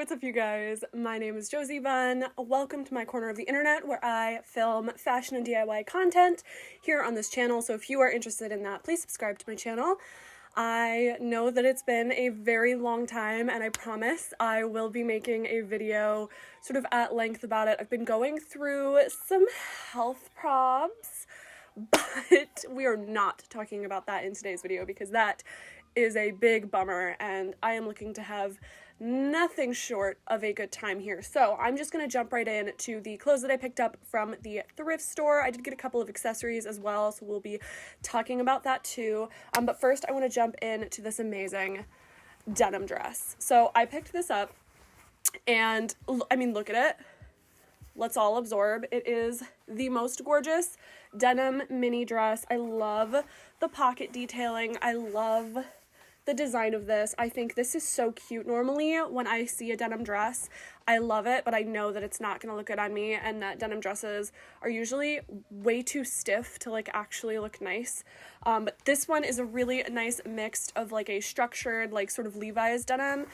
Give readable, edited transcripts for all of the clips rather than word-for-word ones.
what's up you guys? My name is Josie Bunn. Welcome to my corner of the internet where I film fashion and DIY content here on this channel. So if you are interested in that, please subscribe to my channel. I know that it's been a very long time and I promise I will be making a video sort of at length about it. I've been going through some health problems, but we are not talking about that in today's video because that is a big bummer and I am looking to have nothing short of a good time here. So I'm just gonna jump right in to the clothes that I picked up from the thrift store. I did get a couple of accessories as well, so we'll be talking about that too. But first I want to jump into this amazing denim dress. So I picked this up and I mean, look at it. Let's all absorb. It is the most gorgeous denim mini dress. I love the pocket detailing. I love the design of this. I think this is so cute. Normally when I see a denim dress, I love it, but I know that it's not gonna look good on me and that denim dresses are usually way too stiff to like actually look nice. But this one is a really nice mix of like a structured like sort of Levi's denim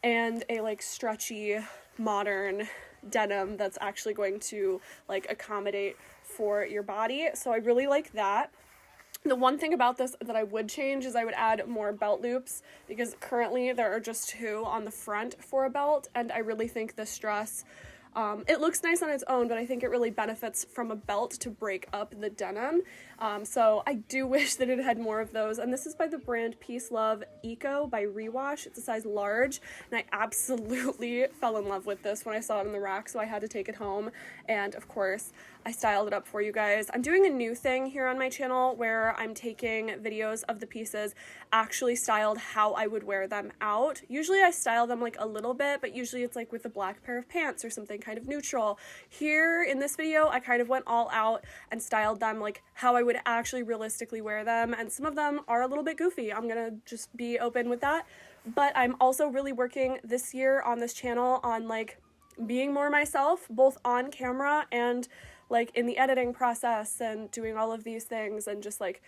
and a like stretchy modern denim that's actually going to like accommodate for your body. So I really like that. The one thing about this that I would change is I would add more belt loops because currently there are just two on the front for a belt, and I really think this dress, it looks nice on its own, but I think it really benefits from a belt to break up the denim. So I do wish that it had more of those, and this is by the brand Peace Love Eco by Rewash. It's a size large, and I absolutely fell in love with this when I saw it in the rack, so I had to take it home, and of course I styled it up for you guys. I'm doing a new thing here on my channel where I'm taking videos of the pieces actually styled how I would wear them out. Usually I style them like a little bit, but usually it's like with a black pair of pants or something kind of neutral. Here in this video, I kind of went all out and styled them like how I would actually realistically wear them, and some of them are a little bit goofy. I'm gonna just be open with that, but I'm also really working this year on this channel on like being more myself, both on camera and like in the editing process and doing all of these things, and just like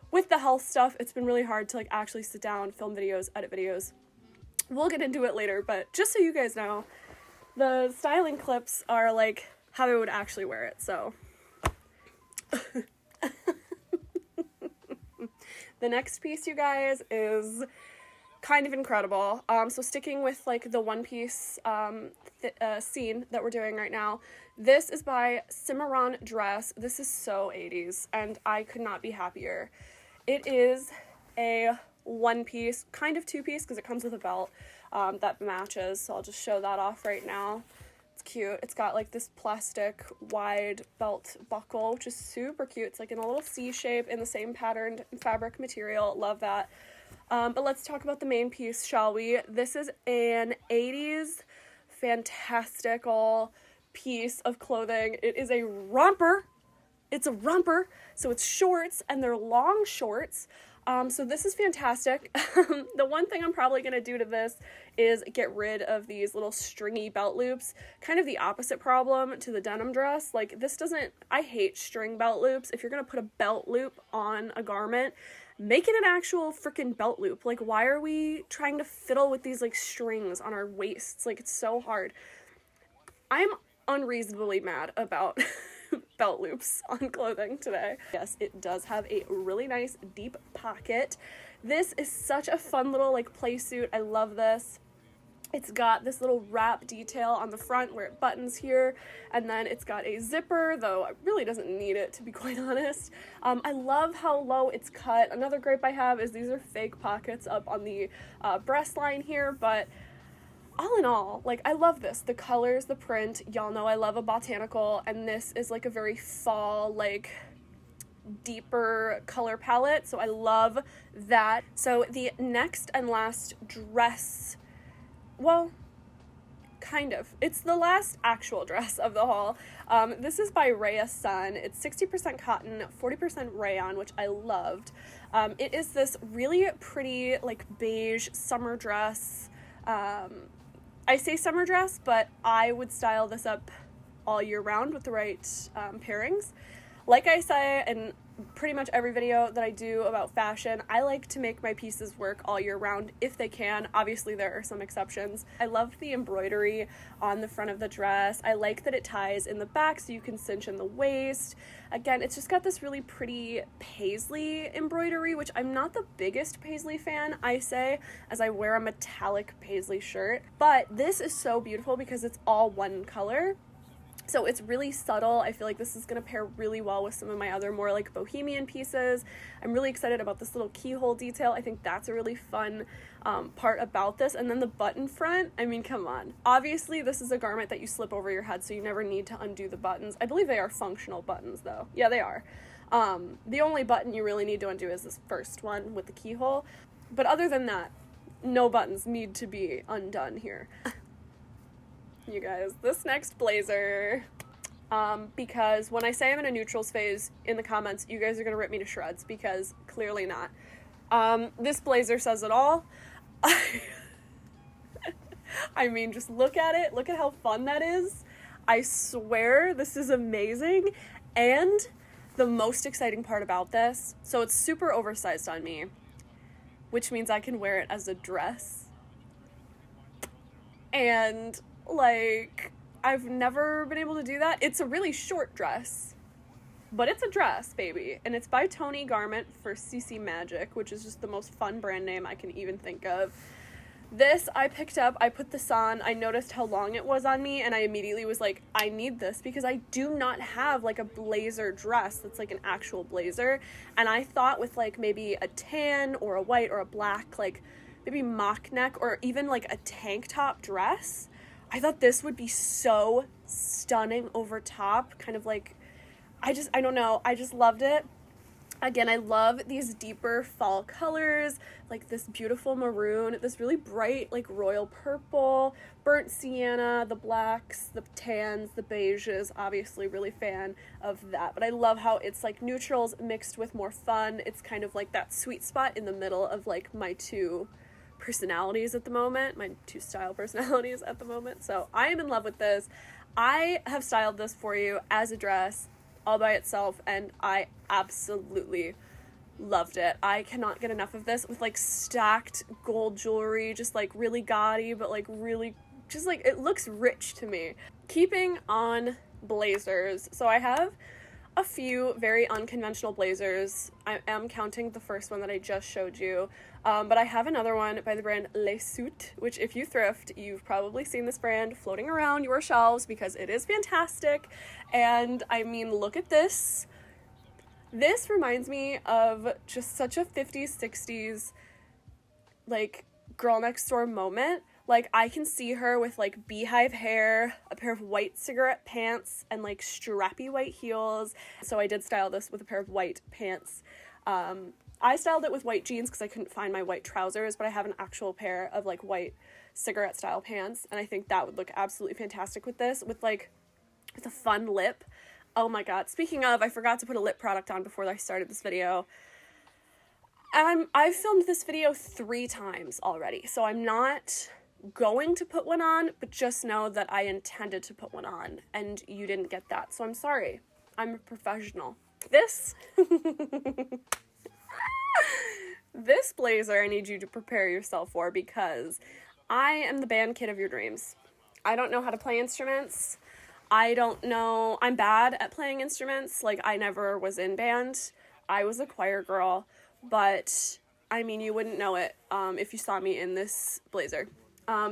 with the health stuff, it's been really hard to like actually sit down, film videos, edit videos. We'll get into it later, but just so you guys know, the styling clips are like how I would actually wear it, so. The next piece, you guys, is kind of incredible. So sticking with like the one piece scene that we're doing right now, this is by Cimarron Dress. This is so 80s and I could not be happier. It is a one piece, kind of two piece because it comes with a belt that matches, so I'll just show that off right now. It's cute. It's got like this plastic wide belt buckle, which is super cute. It's like in a little C shape in the same patterned fabric material. Love that. But let's talk about the main piece, shall we? This is an 80s fantastical piece of clothing. It is a romper. It's a romper, so it's shorts, and they're long shorts. So this is fantastic. The one thing I'm probably going to do to this is get rid of these little stringy belt loops. Kind of the opposite problem to the denim dress. Like this doesn't, I hate string belt loops. If you're going to put a belt loop on a garment, make it an actual freaking belt loop. Like why are we trying to fiddle with these like strings on our waists? Like it's so hard. I'm unreasonably mad about belt loops on clothing today. Yes, it does have a really nice deep pocket. This is such a fun little like play suit. I love this. It's got this little wrap detail on the front where it buttons here, and then it's got a zipper, though it really doesn't need it, to be quite honest. I love how low it's cut. Another gripe I have is these are fake pockets up on the breast line here, but all in all, like, I love this. The colors, the print, y'all know I love a botanical, and this is, like, a very fall, like, deeper color palette, so I love that. So the next and last dress, well, kind of. It's the last actual dress of the haul. This is by Rhea Sun. It's 60% cotton, 40% rayon, which I loved. It is this really pretty, like, beige summer dress. I say summer dress, but I would style this up all year round with the right pairings. Like I say, and pretty much every video that I do about fashion, I like to make my pieces work all year round if they can. Obviously, there are some exceptions. I love the embroidery on the front of the dress. I like that it ties in the back so you can cinch in the waist. Again, it's just got this really pretty paisley embroidery, which I'm not the biggest paisley fan, I say, as I wear a metallic paisley shirt. But this is so beautiful because it's all one color. So it's really subtle. I feel like this is going to pair really well with some of my other more like bohemian pieces. I'm really excited about this little keyhole detail. I think that's a really fun part about this. And then the button front, I mean, come on. Obviously, this is a garment that you slip over your head, so you never need to undo the buttons. I believe they are functional buttons, though. Yeah, they are. The only button you really need to undo is this first one with the keyhole. But other than that, no buttons need to be undone here. You guys, this next blazer, because when I say I'm in a neutrals phase in the comments, you guys are gonna rip me to shreds, because clearly not. This blazer says it all. I mean, just look at it. Look at how fun that is. I swear this is amazing. And the most exciting part about this, so it's super oversized on me, which means I can wear it as a dress. And like, I've never been able to do that. It's a really short dress, but it's a dress, baby. And it's by Tony Garment for CC Magic, which is just the most fun brand name I can even think of. This I picked up, I put this on, I noticed how long it was on me, and I immediately was like, I need this, because I do not have like a blazer dress that's like an actual blazer. And I thought with like maybe a tan or a white or a black, like maybe mock neck or even like a tank top dress, I thought this would be so stunning over top, kind of like, I don't know, I just loved it. Again, I love these deeper fall colors, like this beautiful maroon, this really bright, like royal purple, burnt sienna, the blacks, the tans, the beiges, obviously really fan of that. But I love how it's like neutrals mixed with more fun. It's kind of like that sweet spot in the middle of like my two personalities at the moment, my two style personalities at the moment. So I am in love with this. I have styled this for you as a dress all by itself, and I absolutely loved it. I cannot get enough of this with like stacked gold jewelry, just like really gaudy, but like really just like it looks rich to me. Keeping on blazers, so I have a few very unconventional blazers. I am counting the first one that I just showed you, but I have another one by the brand Les Suits, which if you thrift, you've probably seen this brand floating around your shelves because it is fantastic. And I mean, look at this. This reminds me of just such a 50s, 60s, like, girl next door moment. Like, I can see her with, like, beehive hair, a pair of white cigarette pants, and, like, strappy white heels. So I did style this with a pair of white pants. I styled it with white jeans because I couldn't find my white trousers, but I have an actual pair of, like, white cigarette-style pants, and I think that would look absolutely fantastic with this, with, like, with a fun lip. Oh my god. Speaking of, I forgot to put a lip product on before I started this video. I've filmed this video 3 times already, so I'm not going to put one on, but just know that I intended to put one on, and you didn't get that, so I'm sorry. I'm a professional. This this blazer I need you to prepare yourself for, because I am the band kid of your dreams. I don't know how to play instruments. I'm bad at playing instruments. Like, I never was in band. I was a choir girl, but I mean, you wouldn't know it if you saw me in this blazer.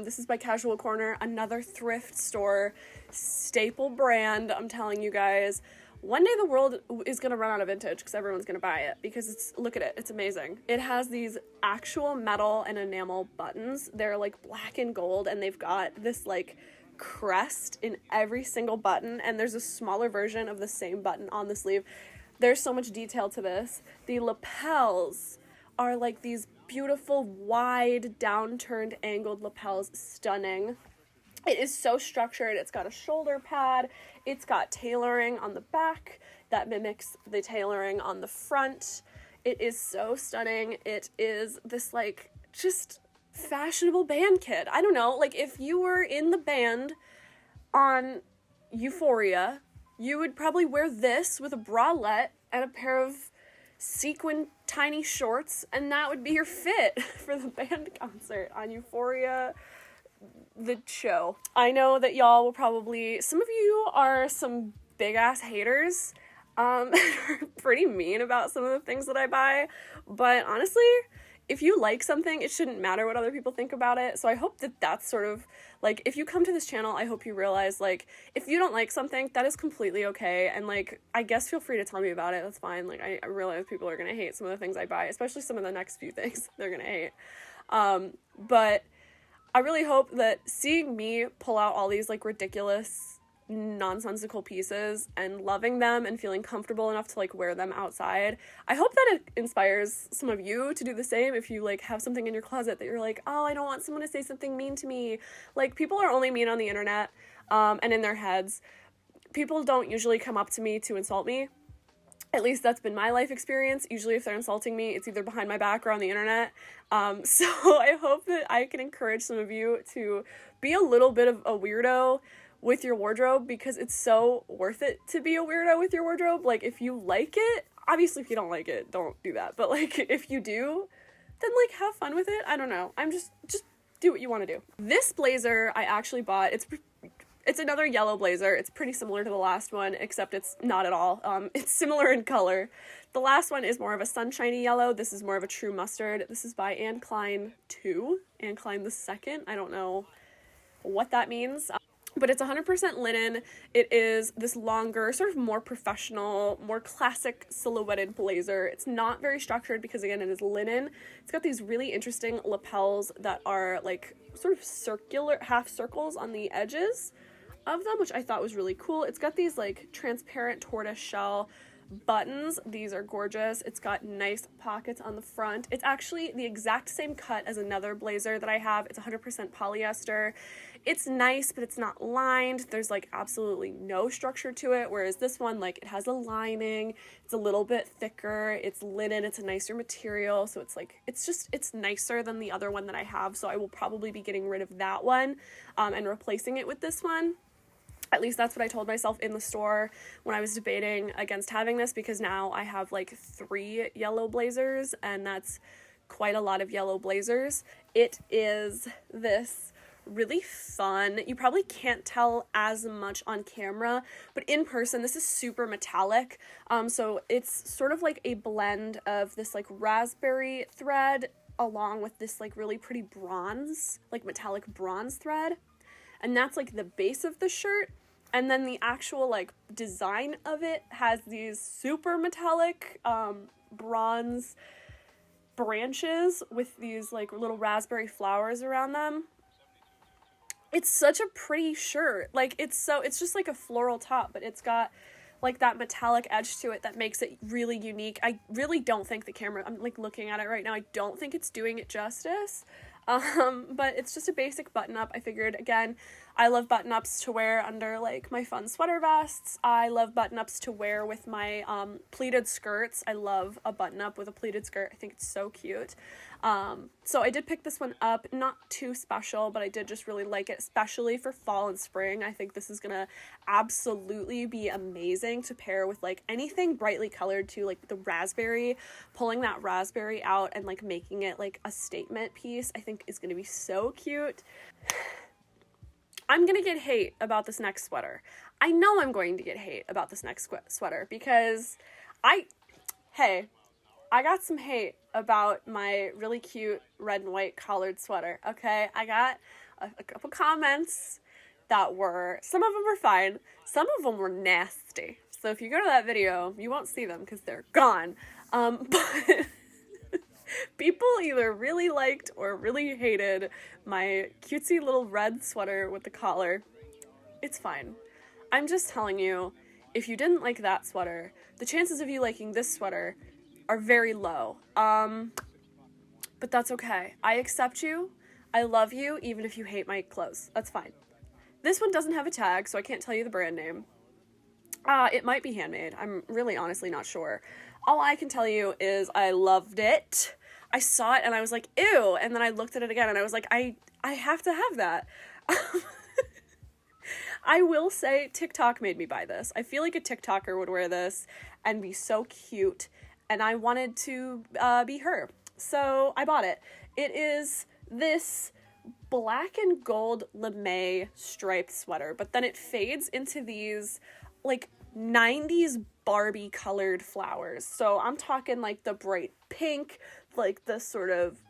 This is by Casual Corner, another thrift store staple brand. I'm telling you guys, one day the world is going to run out of vintage because everyone's going to buy it, because look at it, it's amazing. It has these actual metal and enamel buttons. They're like black and gold, and they've got this like crest in every single button, and there's a smaller version of the same button on the sleeve. There's so much detail to this. The lapels are like these beautiful, wide, downturned, angled lapels. Stunning. It is so structured. It's got a shoulder pad. It's got tailoring on the back that mimics the tailoring on the front. It is so stunning. It is this, like, just fashionable band kid. I don't know, like, if you were in the band on Euphoria, you would probably wear this with a bralette and a pair of sequin tiny shorts, and that would be your fit for the band concert on Euphoria, the show. I know that y'all will probably, some of you are some big ass haters, pretty mean about some of the things that I buy, but honestly, if you like something, it shouldn't matter what other people think about it. So I hope that that's sort of, like, if you come to this channel, I hope you realize, like, if you don't like something, that is completely okay. And, like, I guess feel free to tell me about it. That's fine. Like, I realize people are gonna hate some of the things I buy, especially some of the next few things they're gonna hate. But I really hope that seeing me pull out all these, like, ridiculous, nonsensical pieces and loving them and feeling comfortable enough to, like, wear them outside, I hope that it inspires some of you to do the same. If you, like, have something in your closet that you're like, oh, I don't want someone to say something mean to me. Like, people are only mean on the internet, and in their heads. People don't usually come up to me to insult me. At least that's been my life experience. Usually if they're insulting me, it's either behind my back or on the internet. So I hope that I can encourage some of you to be a little bit of a weirdo with your wardrobe, because it's so worth it to be a weirdo with your wardrobe. Like, if you like it, obviously if you don't like it, don't do that. But, like, if you do, then, like, have fun with it. I don't know. I'm just do what you want to do. This blazer I actually bought. It's another yellow blazer. It's pretty similar to the last one, except it's not at all. It's similar in color. The last one is more of a sunshiny yellow. This is more of a true mustard. This is by Anne Klein 2. Anne Klein the second. I don't know what that means. But it's 100% linen. It is this longer, sort of more professional, more classic silhouetted blazer. It's not very structured because, again, it is linen. It's got these really interesting lapels that are, like, sort of circular, half circles on the edges of them, which I thought was really cool. It's got these, like, transparent tortoise shell buttons. These are gorgeous. It's got nice pockets on the front. It's actually the exact same cut as another blazer that I have. It's 100% polyester. It's nice, but it's not lined. There's, like, absolutely no structure to it, whereas this one, like, it has a lining. It's a little bit thicker. It's linen. It's a nicer material, so it's, like, it's nicer than the other one that I have, so I will probably be getting rid of that one and replacing it with this one. At least that's what I told myself in the store when I was debating against having this, because now I have, like, 3 yellow blazers, and that's quite a lot of yellow blazers. It is this really fun, you probably can't tell as much on camera, but in person this is super metallic. So it's sort of like a blend of this, like, raspberry thread along with this, like, really pretty bronze, like, metallic bronze thread. And that's, like, the base of the shirt. And then the actual, like, design of it has these super metallic bronze branches with these, like, little raspberry flowers around them. It's such a pretty shirt. Like, it's just like a floral top, but it's got, like, that metallic edge to it that makes it really unique. I really don't think the camera, I'm, like, looking at it right now, I don't think it's doing it justice. But it's just a basic button-up. I figured, again, I love button-ups to wear under, like, my fun sweater vests. I love button-ups to wear with my pleated skirts. I love a button-up with a pleated skirt. I think it's so cute. So I did pick this one up. Not too special, but I did just really like it, especially for fall and spring. I think this is gonna absolutely be amazing to pair with, like, anything brightly colored too, like the raspberry, pulling that raspberry out and, like, making it, like, a statement piece, I think is gonna be so cute. I'm gonna get hate about this next sweater. I know I'm going to get hate about this next sweater because I got some hate about my really cute red and white collared sweater, okay? I got a couple comments that were, some of them were fine, some of them were nasty. So if you go to that video, you won't see them because they're gone. But people either really liked or really hated my cutesy little red sweater with the collar. It's fine. I'm just telling you, if you didn't like that sweater, the chances of you liking this sweater are very low. But that's okay. I accept you. I love you, even if you hate my clothes. That's fine. This one doesn't have a tag, so I can't tell you the brand name. It might be handmade. I'm really honestly not sure. All I can tell you is I loved it. I saw it and I was like, ew. And then I looked at it again and I was like, I have to have that. I will say TikTok made me buy this. I feel like a TikToker would wear this and be so cute and I wanted to be her. So I bought it. It is this black and gold lame striped sweater, but then it fades into these like 90s Barbie colored flowers. So I'm talking like the bright pink, like the sort of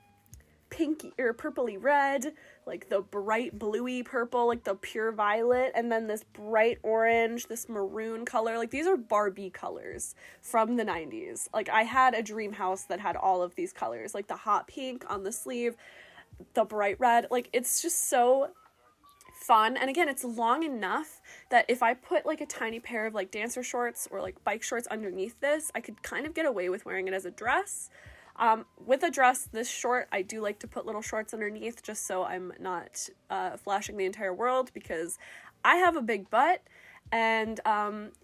pinky or purpley red, like the bright bluey purple, like the pure violet, and then this bright orange, this maroon color. Like these are Barbie colors from the 90s. Like I had a dream house that had all of these colors, like the hot pink on the sleeve, the bright red. Like it's just so fun. And again, it's long enough that if I put like a tiny pair of like dancer shorts or like bike shorts underneath this, I could kind of get away with wearing it as a dress. With a dress this short, I do like to put little shorts underneath just so I'm not flashing the entire world, because I have a big butt, and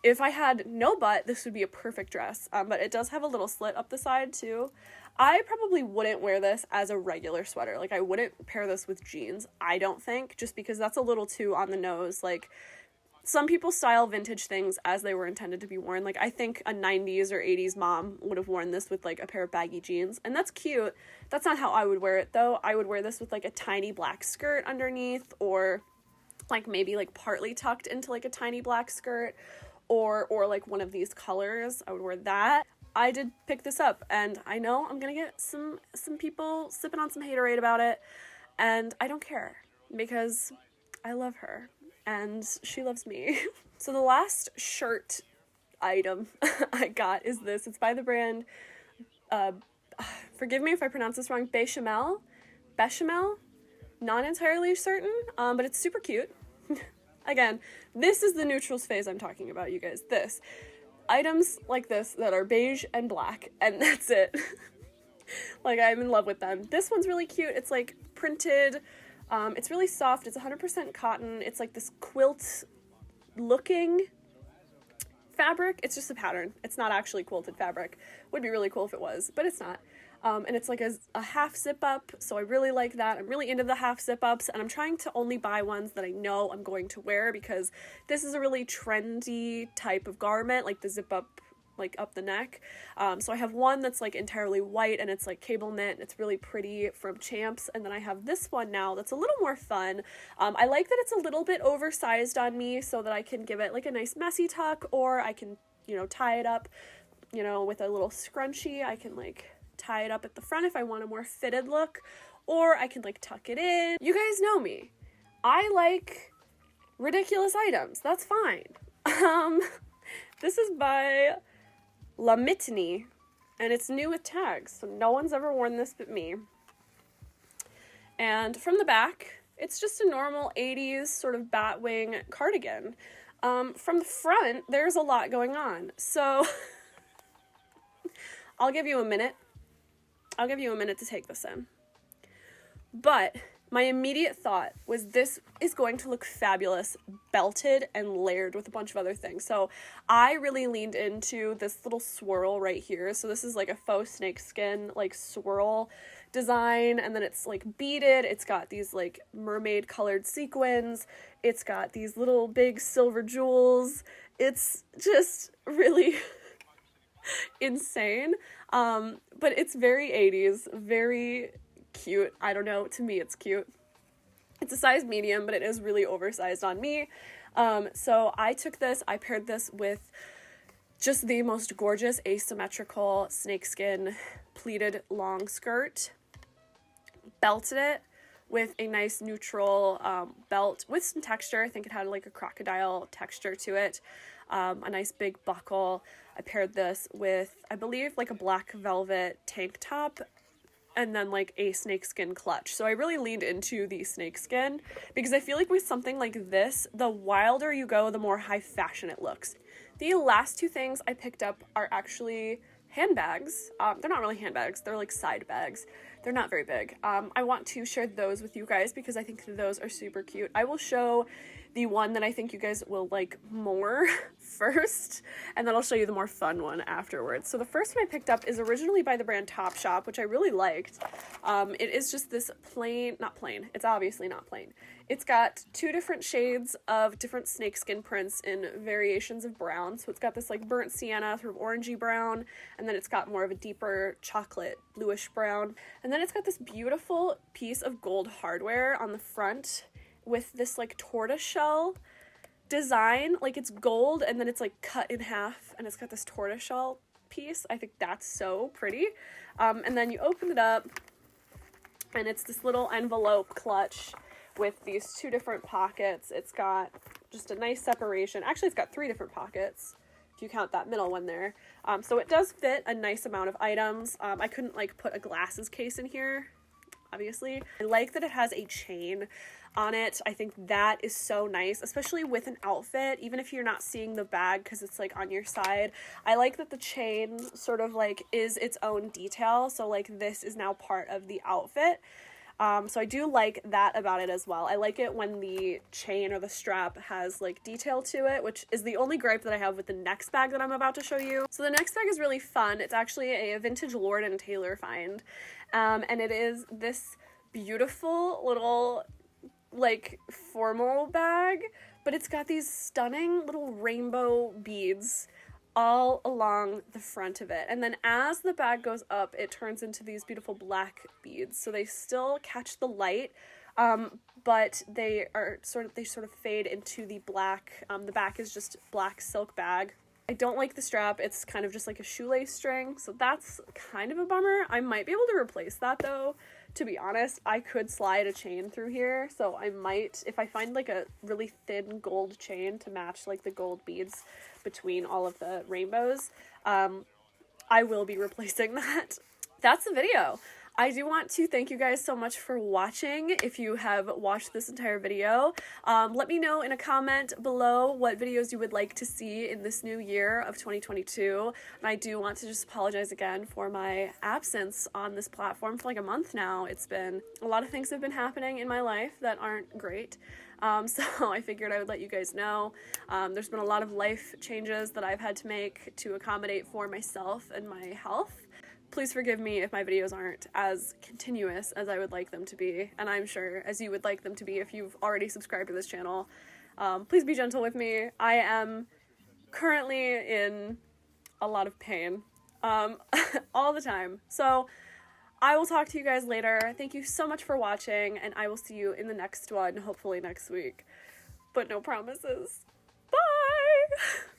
if I had no butt, this would be a perfect dress, but it does have a little slit up the side too. I probably wouldn't wear this as a regular sweater. Like I wouldn't pair this with jeans, I don't think, just because that's a little too on the nose. Like some people style vintage things as they were intended to be worn. Like I think a 90s or 80s mom would have worn this with like a pair of baggy jeans, and that's cute. That's not how I would wear it though. I would wear this with like a tiny black skirt underneath, or like maybe like partly tucked into like a tiny black skirt, or like one of these colors. I would wear that. I did pick this up, and I know I'm gonna get some people sipping on some haterade about it, and I don't care because I love her and she loves me. So the last shirt item I got is this. It's by the brand, forgive me if I pronounce this wrong, Bechamel, not entirely certain, but it's super cute. Again, this is the neutrals phase I'm talking about, you guys. This. Items like this that are beige and black, and that's it. Like, I'm in love with them. This one's really cute. It's like printed. It's really soft. It's 100% cotton. It's like this quilt looking fabric. It's just a pattern. It's not actually quilted fabric. Would be really cool if it was, but it's not. And it's like a half zip up, so I really like that. I'm really into the half zip ups, and I'm trying to only buy ones that I know I'm going to wear, because this is a really trendy type of garment, like the zip up, like up the neck. So I have one that's like entirely white, and it's like cable knit. It's really pretty, from Champs. And then I have this one now that's a little more fun. I like that it's a little bit oversized on me, so that I can give it like a nice messy tuck, or I can, you know, tie it up, you know, with a little scrunchie. I can like tie it up at the front if I want a more fitted look, or I can like tuck it in. You guys know me. I like ridiculous items. That's fine. This is by La Mitney, and it's new with tags, so no one's ever worn this but me. And from the back, it's just a normal 80s sort of batwing cardigan. From the front, there's a lot going on, so I'll give you a minute to take this in. But my immediate thought was, this is going to look fabulous belted and layered with a bunch of other things. So I really leaned into this little swirl right here. So this is like a faux snakeskin like swirl design, and then it's like beaded. It's got these like mermaid colored sequins. It's got these little big silver jewels. It's just really insane. But it's very 80s, very cute. I don't know, to me it's cute. It's a size medium, but it is really oversized on me. So I took this, I paired this with just the most gorgeous asymmetrical snakeskin pleated long skirt, belted it with a nice neutral belt with some texture. I think it had like a crocodile texture to it. A nice big buckle. I paired this with, I believe, like a black velvet tank top, and then like a snakeskin clutch. So I really leaned into the snakeskin, because I feel like with something like this, the wilder you go, the more high fashion it looks. The last two things I picked up are actually handbags. They're not really handbags, they're like side bags. They're not very big. I want to share those with you guys because I think those are super cute. I will show the one that I think you guys will like more first, and then I'll show you the more fun one afterwards. So the first one I picked up is originally by the brand Topshop, which I really liked. It is just this plain, not plain, it's obviously not plain. It's got two different shades of different snakeskin prints in variations of brown. So it's got this like burnt sienna, sort of orangey brown, and then it's got more of a deeper chocolate bluish brown. And then it's got this beautiful piece of gold hardware on the front with this like tortoiseshell design. Like it's gold and then it's like cut in half and it's got this tortoiseshell piece. I think that's so pretty. And then you open it up and it's this little envelope clutch with these two different pockets. It's got just a nice separation. Actually, it's got three different pockets if you count that middle one there. So it does fit a nice amount of items. I couldn't like put a glasses case in here, obviously. I like that it has a chain on it. I think that is so nice, especially with an outfit, even if you're not seeing the bag because it's like on your side. I like that the chain sort of like is its own detail. So like this is now part of the outfit. So I do like that about it as well. I like it when the chain or the strap has like detail to it, which is the only gripe that I have with the next bag that I'm about to show you. So the next bag is really fun. It's actually a vintage Lord & Taylor find. And it is this beautiful little like formal bag, but it's got these stunning little rainbow beads all along the front of it. And then as the bag goes up, it turns into these beautiful black beads. So they still catch the light, but they sort of fade into the black. The back is just black silk bag. I don't like the strap. It's kind of just like a shoelace string, so that's kind of a bummer. I might be able to replace that though. To be honest, I could slide a chain through here, so I might, if I find like a really thin gold chain to match like the gold beads between all of the rainbows, I will be replacing that. That's the video. I do want to thank you guys so much for watching. If you have watched this entire video, let me know in a comment below what videos you would like to see in this new year of 2022. And I do want to just apologize again for my absence on this platform for like a month now. It's been a lot of things have been happening in my life that aren't great. So I figured I would let you guys know. There's been a lot of life changes that I've had to make to accommodate for myself and my health. Please forgive me if my videos aren't as continuous as I would like them to be, and I'm sure as you would like them to be if you've already subscribed to this channel. Please be gentle with me. I am currently in a lot of pain all the time. So I will talk to you guys later. Thank you so much for watching, and I will see you in the next one, hopefully next week. But no promises. Bye!